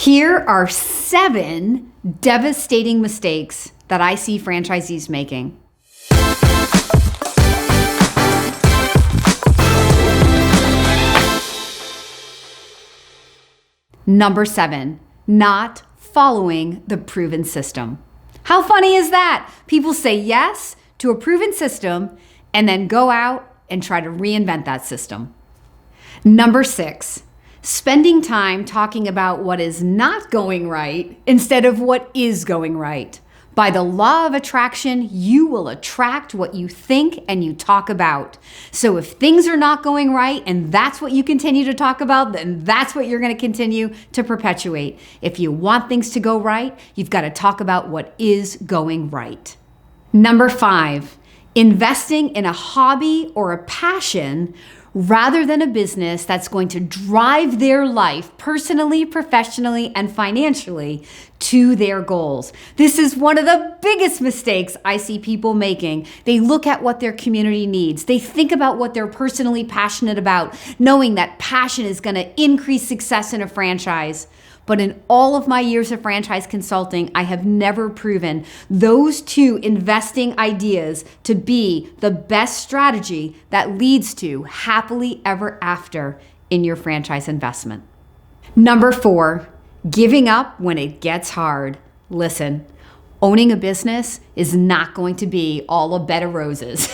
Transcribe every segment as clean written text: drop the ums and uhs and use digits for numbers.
Here are 7 devastating mistakes that I see franchisees making. Number 7, not following the proven system. How funny is that? People say yes to a proven system and then go out and try to reinvent that system. Number 6, spending time talking about what is not going right instead of what is going right. By the law of attraction, you will attract what you think and you talk about. So if things are not going right and that's what you continue to talk about, then that's what you're going to continue to perpetuate. If you want things to go right, you've got to talk about what is going right. Number 5, investing in a hobby or a passion rather than a business that's going to drive their life personally, professionally, and financially to their goals. This is one of the biggest mistakes I see people making. They look at what their community needs. They think about what they're personally passionate about, knowing that passion is going to increase success in a franchise. But in all of my years of franchise consulting, I have never proven those 2 investing ideas to be the best strategy that leads to happily ever after in your franchise investment. Number 4, giving up when it gets hard. Listen, owning a business is not going to be all a bed of roses.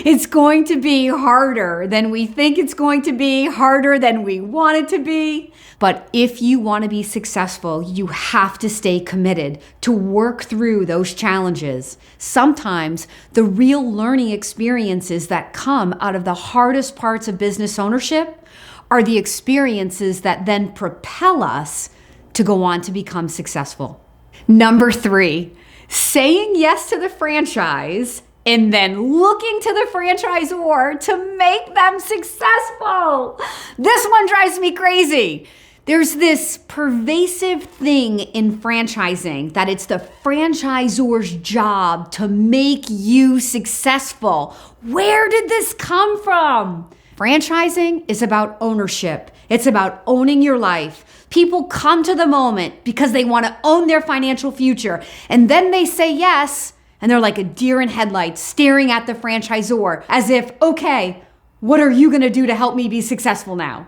It's going to be harder than we think it's going to be, harder than we want it to be. But if you want to be successful, you have to stay committed to work through those challenges. Sometimes the real learning experiences that come out of the hardest parts of business ownership are the experiences that then propel us to go on to become successful. Number 3, saying yes to the franchise and then looking to the franchisor to make them successful. This one drives me crazy. There's this pervasive thing in franchising that it's the franchisor's job to make you successful. Where did this come from? Franchising is about ownership. It's about owning your life. People come to the moment because they want to own their financial future. And then they say yes, and they're like a deer in headlights staring at the franchisor as if, okay, what are you going to do to help me be successful now?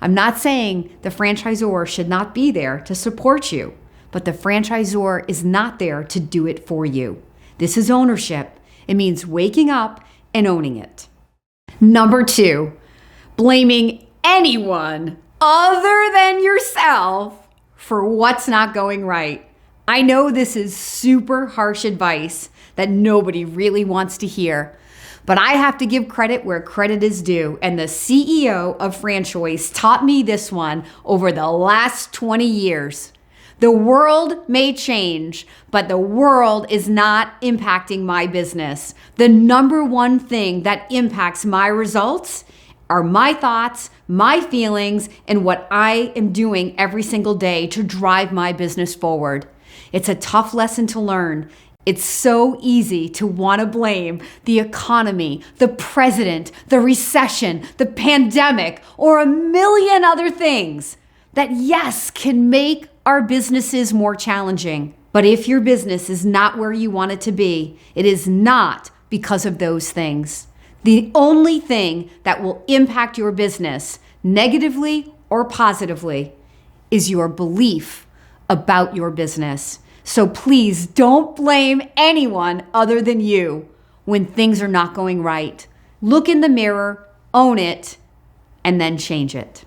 I'm not saying the franchisor should not be there to support you, but the franchisor is not there to do it for you. This is ownership. It means waking up and owning it. Number 2, blaming anyone other than yourself for what's not going right. I know this is super harsh advice that nobody really wants to hear, but I have to give credit where credit is due. And the CEO of Franchoice taught me this one over the last 20 years. The world may change, but the world is not impacting my business. The number one thing that impacts my results are my thoughts, my feelings, and what I am doing every single day to drive my business forward. It's a tough lesson to learn. It's so easy to want to blame the economy, the president, the recession, the pandemic, or a million other things that, yes, can make our businesses more challenging. But if your business is not where you want it to be, it is not because of those things. The only thing that will impact your business negatively or positively is your belief about your business. So please don't blame anyone other than you when things are not going right. Look in the mirror, own it, and then change it.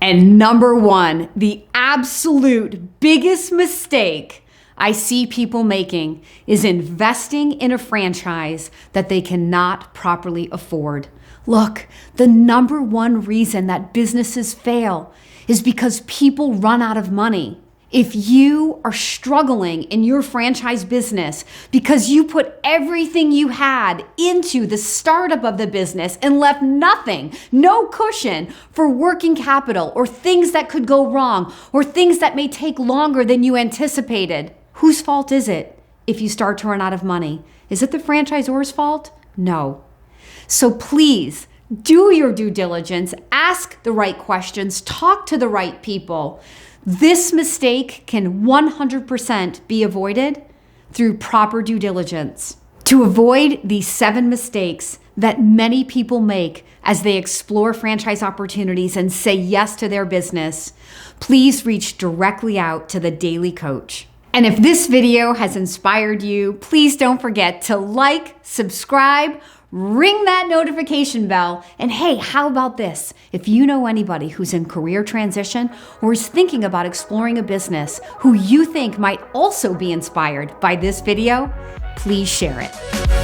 And number 1, the absolute biggest mistake I see people making is investing in a franchise that they cannot properly afford. Look, the number 1 reason that businesses fail is because people run out of money. If you are struggling in your franchise business because you put everything you had into the startup of the business and left nothing, no cushion for working capital or things that could go wrong or things that may take longer than you anticipated, whose fault is it if you start to run out of money? Is it the franchisor's fault? No. So please do your due diligence, ask the right questions, talk to the right people. This mistake can 100% be avoided through proper due diligence. To avoid these 7 mistakes that many people make as they explore franchise opportunities and say yes to their business, please reach directly out to the Daily Coach. And if this video has inspired you, please don't forget to like, subscribe, ring that notification bell. And hey, how about this? If you know anybody who's in career transition or is thinking about exploring a business who you think might also be inspired by this video, please share it.